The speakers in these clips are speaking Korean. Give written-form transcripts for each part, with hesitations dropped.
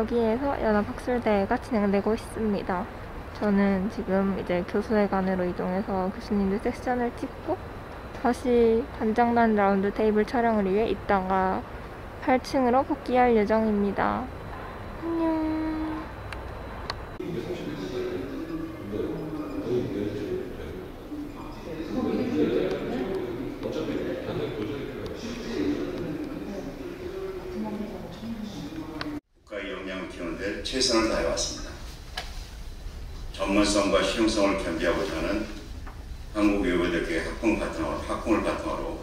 여기에서 연합학술대회가 진행되고 있습니다. 저는 지금 이제 교수회관으로 이동해서 교수님들 섹션을 찍고 다시 단장단 라운드 테이블 촬영을 위해 이따가 8층으로 복귀할 예정입니다. 안녕. 국가의 역량을 키우는데 최선을 다해왔습니다. 전문성과 실용성을 겸비하고자 하는 한국외고대학교의 학풍을 바탕으로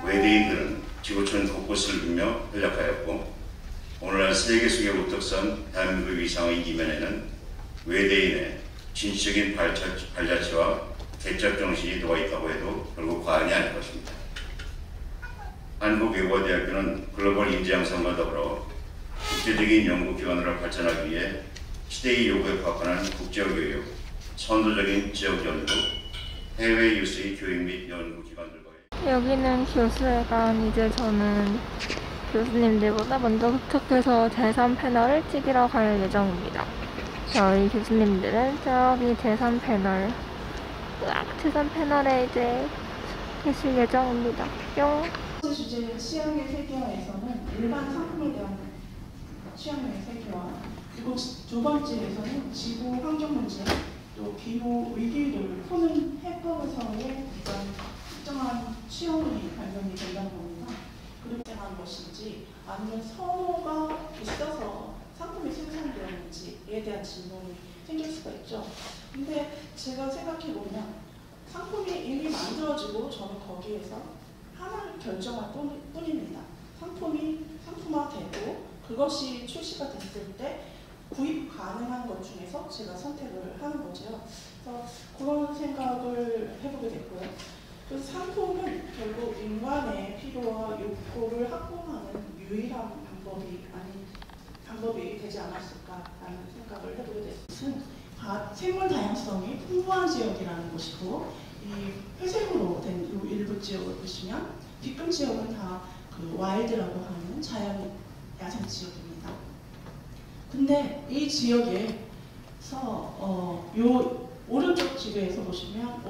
외대인들은 지구촌 곳곳을 누비며 활약하였고, 오늘날 세계 속의 우뚝선 대한민국 위상의 이면에는 외대인의 진취적인 발자취와 개척 정신이 녹아있다고 해도 결국 과언이 아닐 것입니다. 한국외고대학교는 글로벌 인재 양성과 더불어 국제적인 연구기관으로 발전하기 위해 시대의 요구에 부합하는 국제교육, 선도적인 지역 연구, 해외 유수의 교육 및 연구기관들과 여기는 교수회관. 이제 저는 교수님들보다 먼저 도착해서 제3 패널을 찍으러 갈 예정입니다. 저희 교수님들은 저기 제3 패널, 제3 패널에 이제 계실 예정입니다. 뿅! 주제 취향의 세계화에서는 일반 상품에 대한 취향의 세계화, 그리고 두 번째에서는 지구 환경 문제, 또 기후 위기를 푸는 해법에서의 어떤 특정한 취향이 발견이 된다는 겁니다. 그리고 한 것인지 아니면 선호가 있어서 상품이 생산되었는지에 대한 질문이 생길 수가 있죠. 근데 제가 생각해보면 상품이 이미 만들어지고 저는 거기에서 하나를 결정할 뿐입니다. 상품이 상품화되고 그것이 출시가 됐을 때 구입 가능한 것 중에서 제가 선택을 하는 거죠. 그래서 그런 생각을 해보게 됐고요. 그래서 상품은 결국 인간의 필요와 욕구를 확보하는 유일한 방법이 되지 않았을까라는 생각을 해보게 됐습니다. 생물 다양성이 풍부한 지역이라는 것이고, 이 회색으로 된 이 일부 지역을 보시면 뒷금 지역은 다 그 와일드라고 하는 자연 야생 지역입니다. 근데 이 지역에서 요 오른쪽 지도에서 보시면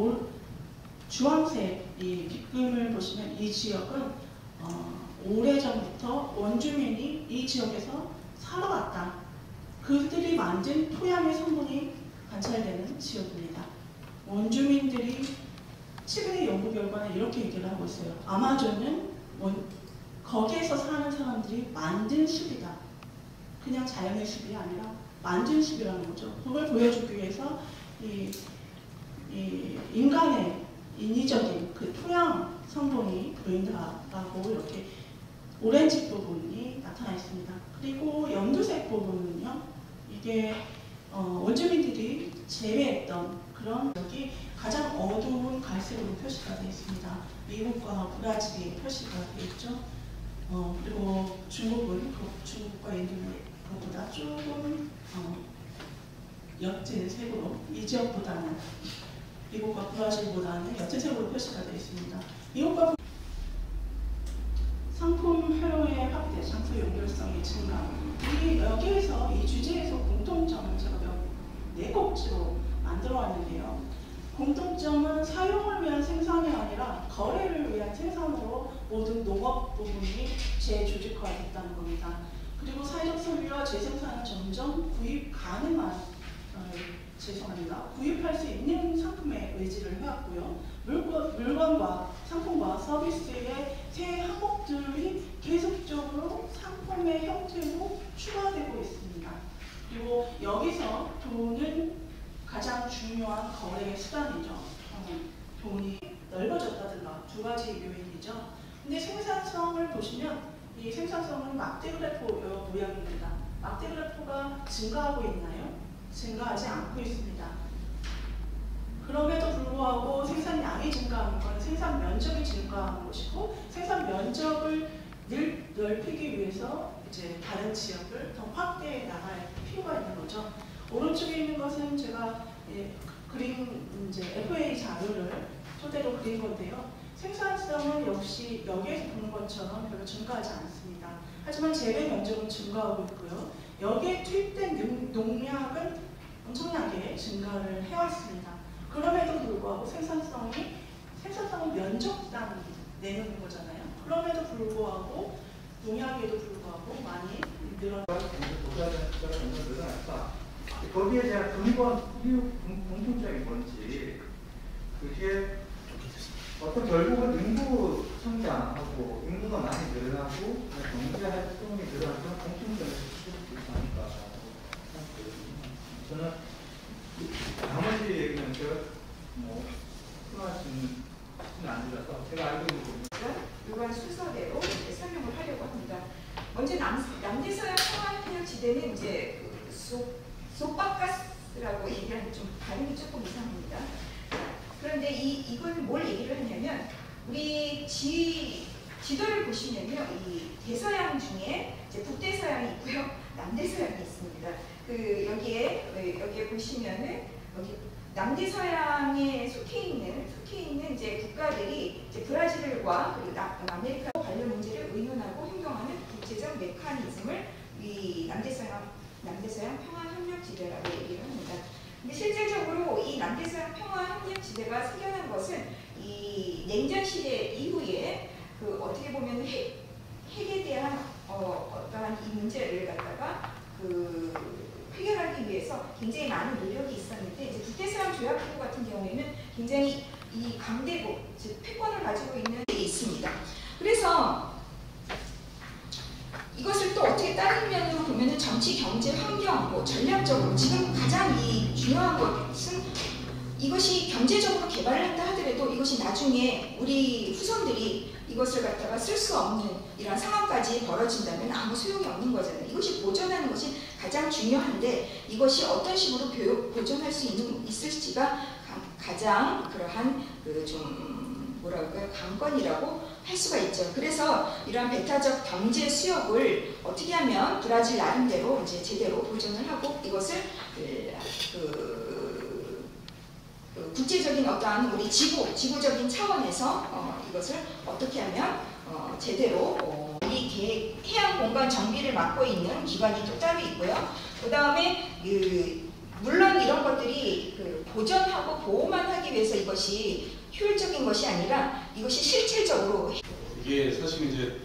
주황색 이 뒷금을 보시면 이 지역은 오래전부터 원주민이 이 지역에서 살아왔다. 그들이 만든 토양의 성분이 관찰되는 지역입니다. 원주민들이 최근의 연구 결과는 이렇게 얘기를 하고 있어요. 아마존은 거기에서 사는 사람들이 만든 숲이다. 그냥 자연의 숲이 아니라 만든 숲이라는 거죠. 그걸 보여주기 위해서 이 인간의 인위적인 그 토양 성분이 보인다라고 이렇게 오렌지 부분이 나타나 있습니다. 그리고 연두색 부분은요, 이게 원주민들이 제외했던 그런 지역이 가장 어두운 갈색으로 표시가 되어 있습니다. 미국과 브라질이 표시가 되어 있죠. 그리고 중국은 중국과 인도보다 조금 옅은 색으로, 이 지역보다는 미국과 브라질보다는 옅은 색으로 표시가 되어 있습니다. 미국과 상품 회로의 확대, 장소 연결성의 증가. 여기에서 이 주제에서 공통점을 제가 네 꼭지로 만들어 왔는데요. 공통점은 사용을 위한 생산이 아니라 거래를 위한 생산으로 모든 농업 부분이 재조직화됐다는 겁니다. 그리고 사회적 소비와 재생산은 점점 구입할 수 있는 상품에 의지를 해왔고요. 물건과 상품과 서비스의 새 항목들이 계속적으로 상품의 형태로 추가되고 있습니다. 그리고 여기서 돈은 가장 중요한 거래의 수단이죠. 돈이 넓어졌다든가 두 가지 요인이죠. 근데 생산성을 보시면 이 생산성은 막대그래프 모양입니다. 막대그래프가 증가하고 있나요? 증가하지 않고 있습니다. 그럼에도 불구하고 생산량이 증가하는 건 생산 면적이 증가하는 것이고, 생산 면적을 넓히기 위해서 이제 다른 지역을 더 확대해 나갈 필요가 있는 거죠. 오른쪽에 있는 것은 제가 그린 이제 FA 자료를 토대로 그린 건데요. 생산성은 역시 여기에서 보는 것처럼 별로 증가하지 않습니다. 하지만 재배 면적은 증가하고 있고요. 여기에 투입된 농약은 엄청나게 증가를 해왔습니다. 그럼에도 불구하고 생산성은 면적당 내놓는 거잖아요. 그럼에도 불구하고 농약에도 불구하고 많이 늘어났다. 거기에 대한 근본 이유 공통점이 뭔지 그게 어떤 결국은 인구 성장하고 인구가 많이 늘어나고 경제 활동이 늘어나는 그런 공통점을 추적할 수 있지 않을까라고 생각되거든요. 저는 나머지 얘기는 제가 말씀은 안 드려서 제가 알고 있는 부분 일반 순서대로 이렇게 설명을 하려고 합니다. 먼저 남대서양 평화협력지대는 이제 소바카스라고 얘기하는 좀 발음이 조금 이상합니다. 그런데 이건 뭘 얘기를 하냐면 우리 지도를 보시면요, 이 대서양 중에 이제 북대서양이 있고요, 남대서양이 있습니다. 여기에 보시면은 여기 남대서양에 속해 있는 이제 국가들이 이제 브라질과 그리고 아메리카 관련 문제를 의논하고 행동하는 국제적 메커니즘을 이 남대서양 평화협력지대라고 얘기를 합니다. 근데 실질적으로 이 남대서양 평화협력지대가 생겨난 것은 이 냉전 시대 이후에 어떻게 보면 핵에 대한 어떠한 이 문제를 갖다가 해결하기 위해서 굉장히 많은 노력이 있었는데 이제 북대서양 조약기구 같은 경우에는 굉장히 이 강대국, 즉 패권을 가지고 있는 게 있습니다. 그래서 이것을 또 어떻게 다른 면으로 보면은 정치, 경제, 환경, 전략적으로 지금 가장 중요한 것은 이것이 경제적으로 개발을 한다 하더라도 이것이 나중에 우리 후손들이 이것을 갖다가 쓸 수 없는 이런 상황까지 벌어진다면 아무 소용이 없는 거잖아요. 이것이 보존하는 것이 가장 중요한데 이것이 어떤 식으로 보존할 수 있을지가 가장 그러한 관건이라고 할 수가 있죠. 그래서 이러한 배타적 경제 수역을 어떻게 하면 브라질 나름대로 이제 제대로 보존을 하고 이것을 국제적인 어떠한 우리 지구적인 차원에서 이것을 어떻게 하면 제대로 이 해양 공간 정비를 맡고 있는 기관이 또 따로 있고요. 그 다음에 물론 이런 것들이 보존하고 보호만 하기 위해서 이것이 효율적인 것이 아니라 이것이 실질적으로 이게 사실 이제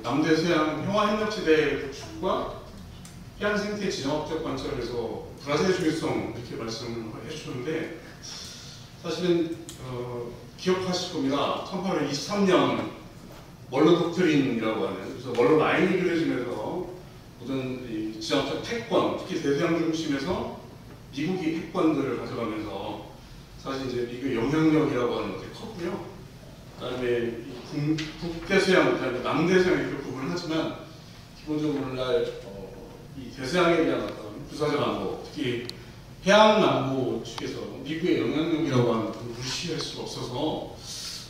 남대서양 평화협력지대 구축과 해양 생태 지정학적 관점에서 브라질의 중요성 이렇게 말씀을 해주셨는데 사실은 기억하실 겁니다. 1823년 멀로 독트린이라고 하는 그래서 멀로 라인이 그려지면서 모든 이 지정학적 패권, 특히 대서양 중심에서 미국이 패권들을 가져가면서 사실 이제 미국의 영향력이라고 하는 것들이 컸고요. 그다음에 북대서양, 그다음에 남대서양 이렇게 구분을 하지만 기본적으로 오늘날 이 대서양에 대한 어떤 부사적 안보, 특히 해양 안보 측에서 미국의 영향력이라고 하는 것을 무시할 수가 없어서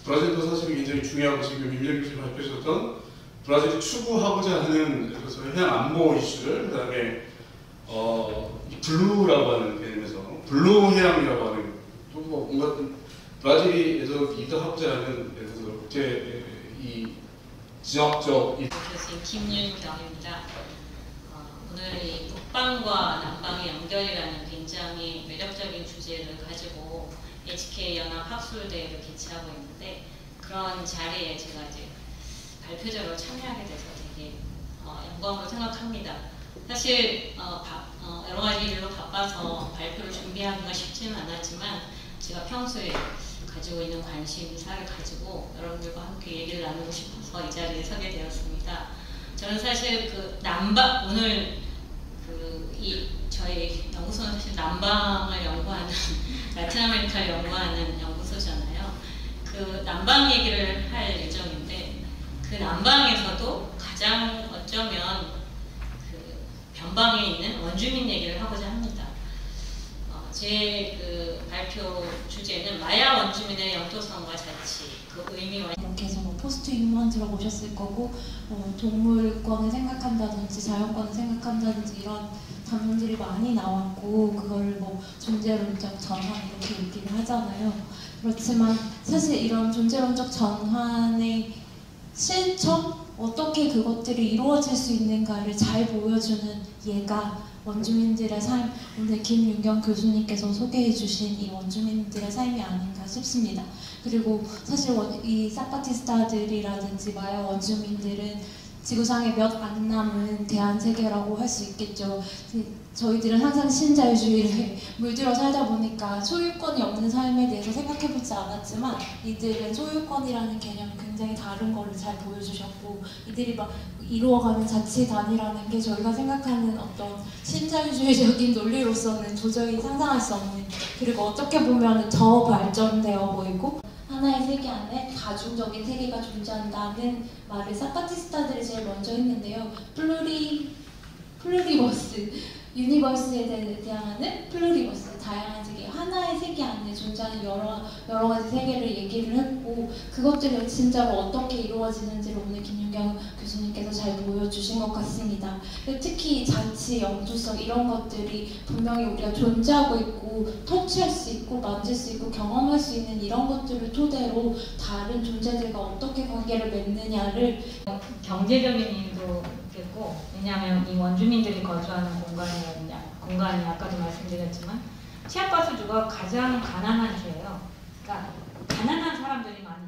브라질도 사실 굉장히 중요하고 지금 임명규 씨가 발표하셨던 브라질이 추구하고자 하는 그래서 해양 안보 이슈를 그다음에 이 블루라고 하는 개념에서 블루 해양이라고 하는 또 뭔가 브라질에서 리더하고자 하는 예를 들어서 국제 이 지역적 교수님 김윤경입니다. 오늘 이 북방과 남방의 연결이라는 굉장히 매력적인 주제를 가지고 HK 연합 학술대회를 개최하고 있는데 그런 자리에 제가 이제 발표자로 참여하게 돼서 되게 영광으로 생각합니다. 사실 여러 가지 일로 바빠서 발표를 준비하기가 쉽지는 않았지만 제가 평소에 가지고 있는 관심사를 가지고 여러분들과 함께 얘기를 나누고 싶어서 이 자리에 서게 되었습니다. 저는 사실 오늘 저희 연구소는 사실 남방을 연구하는 라틴 아메리카를 연구하는 연구소잖아요. 그 남방 얘기를 할 예정인데 그 남방에서도 가장 어쩌면 변방에 있는 원주민 얘기를 하고자 합니다. 제 발표 주제는 마야 원주민의 영토성과 자치, 그 의미와 이렇게 해서 포스트 휴먼 들어보셨을 거고 동물권을 생각한다든지 자연권을 생각한다든지 이런 단어들이 많이 나왔고 그걸 존재론적 전환 이렇게 얘기를 하잖아요. 그렇지만 사실 이런 존재론적 전환의 실천 어떻게 그것들이 이루어질 수 있는가를 잘 보여주는 예가 원주민들의 삶, 오늘 김윤경 교수님께서 소개해 주신 이 원주민들의 삶이 아닌가 싶습니다. 그리고 사실 이 사파티스타들이라든지 마야 원주민들은 지구상에 몇 안 남은 대한세계라고 할 수 있겠죠. 저희들은 항상 신자유주의를 물들어 살다 보니까 소유권이 없는 삶에 대해서 생각해보지 않았지만 이들은 소유권이라는 개념이 굉장히 다른 거를 잘 보여주셨고, 이들이 막 이루어가는 자치단이라는 게 저희가 생각하는 어떤 신자유주의적인 논리로서는 도저히 상상할 수 없는, 그리고 어떻게 보면 더 발전되어 보이고 하나의 세계 안에 다중적인 세계가 존재한다는 말을 사파티스타들이 제일 먼저 했는데요. 플루리버스, 유니버스에 대항하는 플루리버스, 다양한 세계, 하나의 세계 안에 존재하는 여러 가지 세계를 얘기를 했고, 그것들이 진짜로 어떻게 이루어지는지를 오늘 김윤경 교수님께서 잘 보여주신 것 같습니다. 특히 자치, 영주성 이런 것들이 분명히 우리가 존재하고 있고 터치할 수 있고 만질 수 있고 경험할 수 있는 이런 것들을 토대로 다른 존재들과 어떻게 관계를 맺느냐를, 경제적인 이유도 있겠고, 왜냐하면 이 원주민들이 거주하는 공간이 아까도 말씀드렸지만 치아파수주가 가장 가난한 주예요. 그러니까 가난한 사람들이 많이